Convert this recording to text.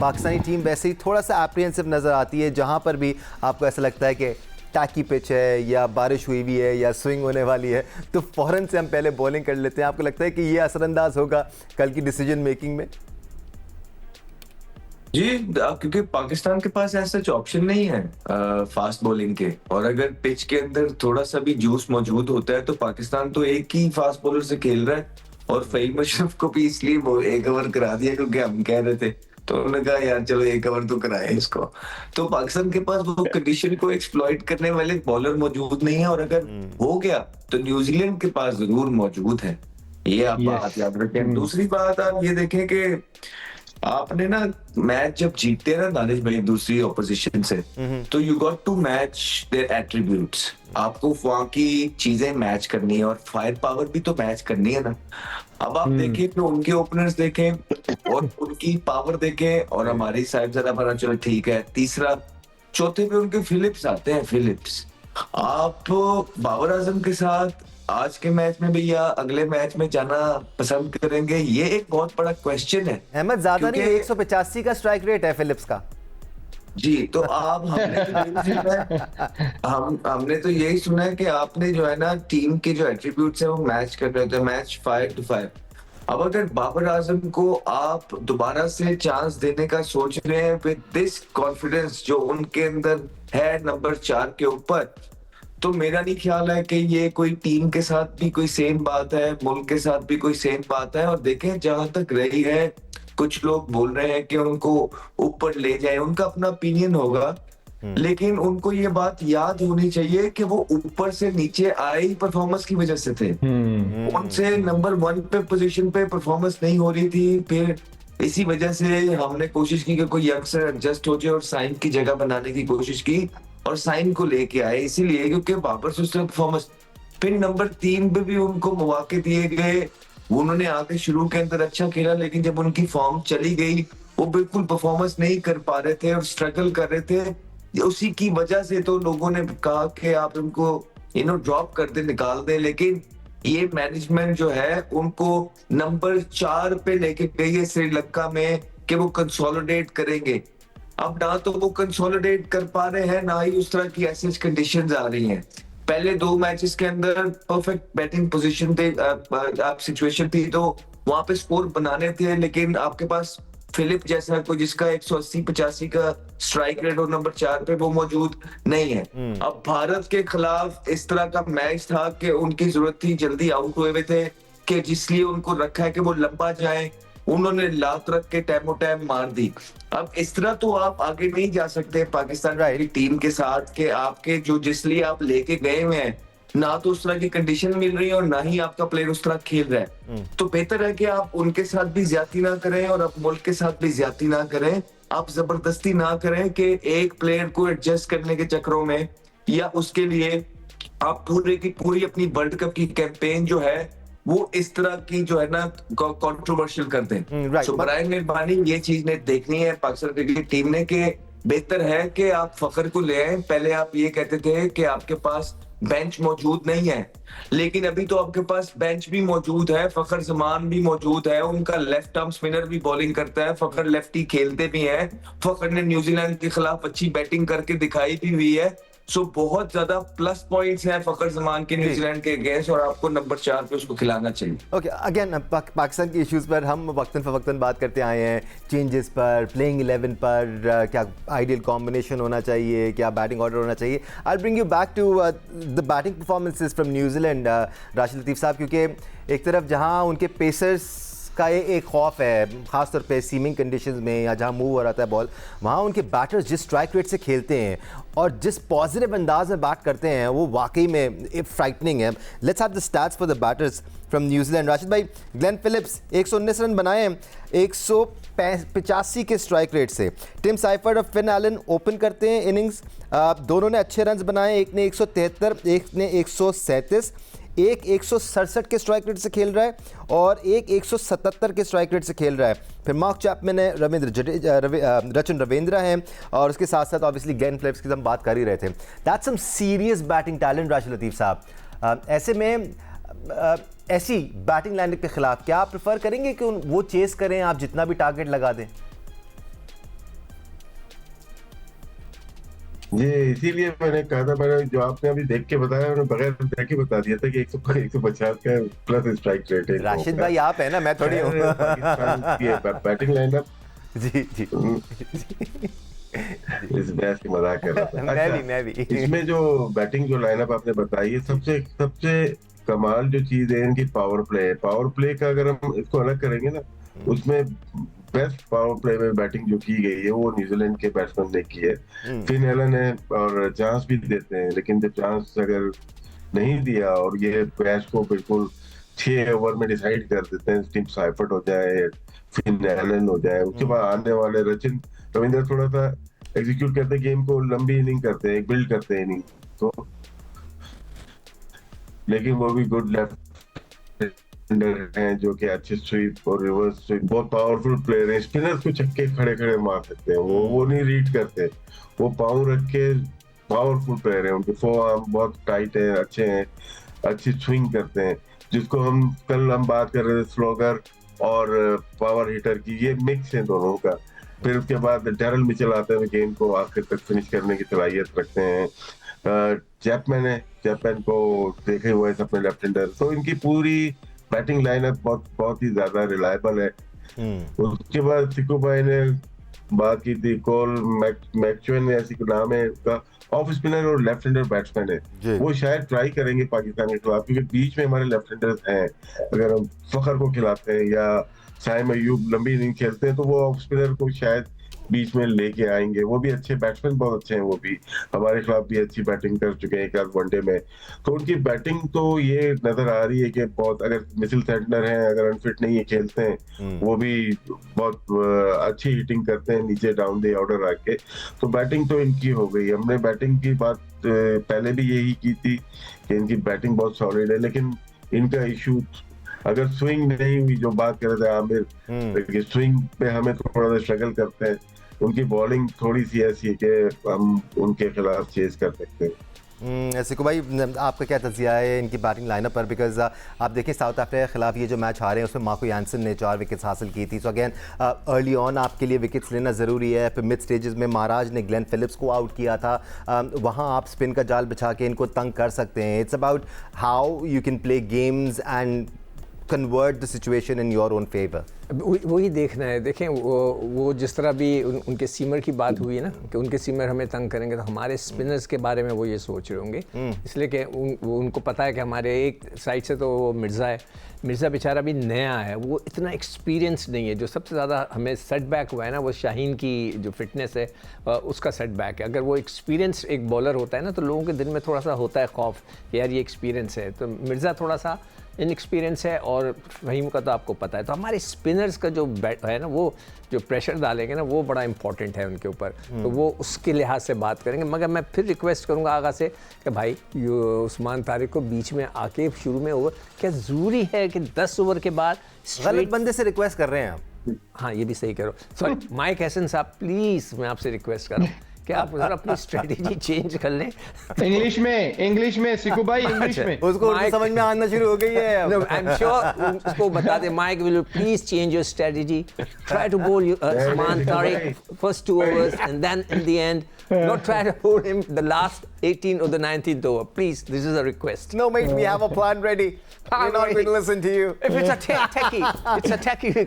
Pakistani team वैसे ही थोड़ा सा एप्रीहेंसिव नज़र आती है, जहाँ पर भी आपको ऐसा लगता है कि टैकी पिच है या बारिश हुई हुई है या स्विंग होने वाली है, तो फ़ौरन से हम पहले बॉलिंग कर लेते हैं। आपको लगता है कि ये असरअंदाज होगा कल की डिसीजन मेकिंग में? जी, क्योंकि पाकिस्तान के पास ऐसा ऑप्शन नहीं है फास्ट बॉलिंग के, और अगर पिच के अंदर थोड़ा सा भी जूस मौजूद होता है तो पाकिस्तान तो एक ही फास्ट बॉलर से खेल रहा है, और फहीम अशरफ को भी इसलिए वो एक ओवर करा दिया क्योंकि हम कह रहे थे, तो उन्होंने कहा यार चलो एक ओवर तो कराए इसको। तो पाकिस्तान के पास वो कंडीशन को एक्सप्लॉइट करने वाले बॉलर मौजूद नहीं है, और अगर हो गया तो न्यूजीलैंड के पास जरूर मौजूद है। ये आप बात याद रखें। दूसरी बात आप ये देखें कि आपने ना मैच जब जीतते हैं ना दानिश भाई दूसरी ऑपोजिशन से, तो you got to match their attributes. आपको वहां की चीजें मैच करनी है और फायर पावर भी तो मैच करनी है ना। अब आप देखें तो उनके ओपनर्स देखें और उनकी पावर देखें, और हमारी साइड ज्यादा बना, चलो ठीक है। तीसरा चौथे पे उनके फिलिप्स आते हैं, फिलिप्स। आप बाबर आजम के साथ आज के मैच में भी या अगले मैच में जाना पसंद करेंगे, ये एक बहुत बड़ा क्वेश्चन है। अहमद, ज्यादा नहीं, 185 का स्ट्राइक रेट है फिलिप्स का। जी, तो आप हमने तो यही सुना है कि आपने जो है ना टीम के जो एट्रीब्यूट्स है वो मैच कर रहे थे, मैच फायर टू फायर। अब अगर बाबर आजम को आप दोबारा से चांस देने का सोच रहे हैं विद दिस कॉन्फिडेंस जो उनके अंदर है नंबर 4 के ऊपर, तो मेरा नहीं ख्याल है कि ये कोई टीम के साथ भी कोई सेम बात है, मुल्क के साथ भी कोई सेम बात है। और देखें जहां तक रही है, कुछ लोग बोल रहे हैं कि उनको ऊपर ले जाए, उनका अपना ओपिनियन होगा, लेकिन उनको ये बात याद होनी चाहिए कि वो ऊपर से नीचे आए ही परफॉर्मेंस की वजह से थे। उनसे नंबर 1 पे पोजीशन पे परफॉर्मेंस नहीं हो रही थी, फिर इसी वजह से हमने कोशिश की कि कोई यंगस्टर एडजस्ट हो जाए और साइन की जगह बनाने की कोशिश की, और साइन को लेके आए इसीलिए क्योंकि बाबर से परफॉर्मेंस। फिर नंबर 3 पे भी उनको मौके दिए गए, उन्होंने आके शुरू के अंदर अच्छा खेला, लेकिन जब उनकी फॉर्म चली गई वो बिल्कुल परफॉर्मेंस नहीं कर पा रहे थे और स्ट्रगल कर रहे थे। उसी की वजह से तो लोगों ने कहा कि आप उनको ड्रॉप कर दे, निकाल दे। लेकिन ये मैनेजमेंट जो है उनको नंबर 4 पे लेके गई है श्रीलंका में कि वो कंसोलिडेट करेंगे। अब ना तो वो कंसोलिडेट कर पा रहे हैं, ना ही उस तरह की ऐसी कंडीशंस आ रही हैं। पहले 2 मैचेस के अंदर परफेक्ट बैटिंग पोजीशन थे, आप सिचुएशन थी तो वहां पे स्कोर बनाने थे, लेकिन आपके पास फिलिप जैसा कोई जिसका 180-85 का स्ट्राइक रेट और नंबर 4 पे वो मौजूद नहीं है। अब भारत के खिलाफ इस तरह का मैच था कि उनकी जरूरत थी, जल्दी आउट हुए हुए थे, कि जिसलिए उनको रखा है कि वो लंबा जाए, उन्होंने लात रख के टाइमो टाइम मार दी। अब इस तरह तो आप आगे नहीं जा सकते पाकिस्तान की टीम के साथ कि आपके जो जिसलिए आप लेके गए हुए हैं ना तो उस तरह की कंडीशन मिल रही है और ना ही आपका प्लेयर उस तरह खेल रहा है। तो बेहतर है कि आप उनके साथ भी ज्यादती ना करें और आप मुल्क के साथ भी ज्यादती ना करें। आप जबरदस्ती ना करें कि एक प्लेयर को एडजस्ट करने के चक्करों में या उसके लिए आप पूरी की पूरी अपनी वर्ल्ड कप की कैंपेन जो है वो इस तरह की जो है ना कंट्रोवर्शियल कर दें। सो बराए मेहरबानी ये चीज ने देखनी है पाकिस्तान क्रिकेट टीम ने कि बेहतर है कि आप फखर को ले आए। पहले आप ये कहते थे कि आपके पास बेंच मौजूद नहीं है, लेकिन अभी तो आपके पास बेंच भी मौजूद है, फखर जमान भी मौजूद है, उनका लेफ्ट आर्म स्पिनर भी बॉलिंग करता है, फखर लेफ्टी खेलते भी हैं, फखर ने न्यूजीलैंड के खिलाफ अच्छी बैटिंग करके दिखाई भी हुई है। सो बहुत ज्यादा प्लस पॉइंट्स हैं फखर जमान के न्यूजीलैंड के अगेंस्ट, और आपको नंबर 4 पे उसको खिलाना चाहिए। ओके, अगेन पाकिस्तान के इश्यूज पर हम वक्तन फवक्तन बात करते आए हैं, चेंजेस पर, प्लेइंग 11 पर, क्या आइडियल कॉम्बिनेशन होना चाहिए, क्या बैटिंग ऑर्डर होना चाहिए। I bring you back to the batting performances from New Zealand, Rashid Latif साहब, क्योंकि एक तरफ जहां उनके पेसर्स का ये एक खौफ है, ख़ासतौर पे सीमिंग कंडीशंस में या जहां मूव हो रहा है बॉल, वहां उनके बैटर्स जिस स्ट्राइक रेट से खेलते हैं और जिस पॉजिटिव अंदाज में बैट करते हैं वो वाकई में फ्राइटनिंग है। Let's have the stats for the batters from New Zealand. Rashid भाई, ग्लेन फिलिप्स 119 रन बनाए हैं 185 के स्ट्राइक रेट से। टिम साइफर्ड और फिन एलन ओपन करते हैं इनिंग्स, दोनों ने अच्छे रन बनाए, एक ने 173, एक ने 137, एक 167 के स्ट्राइक रेट से खेल रहा है और एक 177 के स्ट्राइक रेट से खेल रहा है। फिर मार्क चैपमैन है, रचन रविंद्रा हैं, और उसके साथ साथ ऑब्वियसली ग्लेन फिलिप्स की हम बात कर ही रहे थे। That's some serious batting talent Rashid Latif sahab. ऐसे में ऐसी बैटिंग लाइनअप के खिलाफ क्या आप प्रेफर करेंगे कि वो चेस करें, आप जितना भी टारगेट लगा दें? जी, इसीलिए मैंने कहा था, मैंने जो आपने अभी देख के बताया, मैंने बगैर देख के बता दिया था कि 150 का प्लस स्ट्राइक रेट है इन लोगों राशिद का। भाई आप है ना, मैं थोड़ी हूँ। खैर, पाकिस्तान की बैटिंग लाइनअप, जी जी इस बहस की मजाक कर रहा था। अच्छा, मैं भी इसमें जो बैटिंग जो लाइनअप आपने बताई है, सबसे सबसे कमाल जो चीज है इनकी पावर प्ले है। पावर प्ले का अगर हम इसको अलग करेंगे ना, उसमें बेस्ट पावर प्ले में बैटिंग जो की गई है वो न्यूजीलैंड के बैट्समैन ने की है। फिन एलन है और चांस भी देते हैं, लेकिन जब चांस अगर नहीं दिया और ये मैच को बिल्कुल 6 ओवर में डिसाइड कर देते हैं, टीम साइफर्ट हो जाए, फिन एलन हो जाए, उसके बाद आने वाले रचिन रविंद्र थोड़ा सा एग्जीक्यूट करते हैं गेम को, लंबी इनिंग करते हैं, बिल्ड करते हैं इनिंग तो, लेकिन वो भी गुड लेफ्ट हैं जो कि अच्छे स्वीप और रिवर्स स्वीप, बहुत पावरफुल प्लेयर है। स्पिनर्स को छक्के खड़े खड़े मार सकते हैं, वो नहीं रीड करते, वो पाँव रख के पावरफुल प्लेयर है। उनके फोआर्म बहुत टाइट है, अच्छे हैं, अच्छी स्विंग करते हैं, जिसको कल हम बात कर रहे थे स्लोगर और पावर हिटर की, ये मिक्स है दोनों का। फिर उसके बाद डैरल मिचेल आते हैं, गेम को आखिर तक फिनिश करने की सलाहियत रखते हैं। चैपमैन है, चैपमैन को देखे हुए हैं अपने लेफ्ट हैंडर, तो इनकी पूरी बैटिंग लाइनअप बहुत ही ज्यादा रिलायबल है। उसके बाद सिक्कू भाई ने बात की थी, कोल मैक्चुअन ऐसी नाम है उसका, ऑफ स्पिनर और लेफ्ट हैंडर बैट्समैन है। वो शायद ट्राई करेंगे पाकिस्तान के खिलाफ, क्योंकि बीच में हमारे लेफ्ट हैंडर्स हैं। अगर हम फखर को खिलाते हैं या साइम अयूब लंबी इनिंग खेलते हैं, तो वो ऑफ स्पिनर को शायद बीच में लेके आएंगे। वो भी अच्छे बैट्समैन, बहुत अच्छे हैं, वो भी हमारे खिलाफ भी अच्छी बैटिंग कर चुके हैं एक आध वनडे में। तो उनकी बैटिंग तो ये नजर आ रही है कि बहुत, अगर मिचेल सेंटनर हैं, अगर अनफिट नहीं है, खेलते हैं, वो भी बहुत अच्छी हिटिंग करते हैं नीचे डाउन द ऑर्डर आके। तो बैटिंग तो इनकी हो गई। हमने बैटिंग की बात पहले भी यही की थी कि इनकी बैटिंग बहुत सॉलिड है, लेकिन इनका इशू अगर स्विंग नहीं हुई, जो बात कर रहे थे आमिर, स्विंग पे हमें थोड़ा सा स्ट्रगल करते हैं। उनकी बॉलिंग थोड़ी सी ऐसी है कि हम उनके खिलाफ चेज कर सकते हैं। सिक्कू भाई आपका क्या तजिया है इनकी बैटिंग लाइनअप पर? बिकॉज आप देखें साउथ अफ्रीका के खिलाफ ये जो मैच हारे हैं उसमें मार्को यानसन ने 4 विकेट्स हासिल की थी। सो अगेन अर्ली ऑन आपके लिए विकेट्स लेना ज़रूरी है। फिर मिड स्टेजेस में महाराज ने ग्लेन फिलिप्स को आउट किया था, वहाँ आप स्पिन का जाल बिछा के इनको तंग कर सकते हैं। It's about how you can play games and convert the situation in your own favor. वही देखना है। देखें वो जिस तरह भी उनके सीमर की बात हुई है ना, कि उनके सीमर हमें तंग करेंगे, तो हमारे स्पिनर्स के बारे में वो ये सोच रहे होंगे, इसलिए कि उनको पता है कि हमारे एक साइड से तो वो मिर्ज़ा है, मिर्ज़ा बेचारा भी नया है, वो इतना एक्सपीरियंस नहीं है। जो सबसे ज़्यादा हमें सेटबैक हुआ है ना, वो शाहीन की जो फिटनेस है उसका सेटबैक है। अगर वो एक्सपीरियंस एक बॉलर होता है ना, तो लोगों के दिल में थोड़ा सा होता है खौफ कि यार ये एक्सपीरियंस है। तो मिर्ज़ा थोड़ा सा इनएक्सपीरियंस है, और फहीम का तो आपको पता है। तो हमारे स्पिनर्स का जो बैट है ना, वो जो प्रेशर डालेंगे ना, वो बड़ा इंपॉर्टेंट है उनके ऊपर। तो वो उसके लिहाज से बात करेंगे। मगर मैं फिर रिक्वेस्ट करूंगा आगा से कि भाई उस्मान तारिक को बीच में आके शुरू में ओवर, क्या ज़रूरी है कि 10 ओवर के बाद गलत बंदे से रिक्वेस्ट कर रहे हैं आप। हाँ, ये भी सही करो। सॉरी माइक हसन साहब, प्लीज़ मैं आपसे रिक्वेस्ट कर रहा हूँ कि आप जरा अपनी स्ट्रेटेजी चेंज कर लें। इंग्लिश में सिक्कू भाई, इंग्लिश में उसको समझ में आना शुरू हो गई है। आई एम श्योर उसको बता दे, Mike will you please change your strategy, try to bowl Usman Tariq first 2 overs and then in the end not try to hold him the last 18th or the 19th over. Please, this is a request. No mate, we have a plan ready. We're not going to listen to you. If it's a techie, it's a techie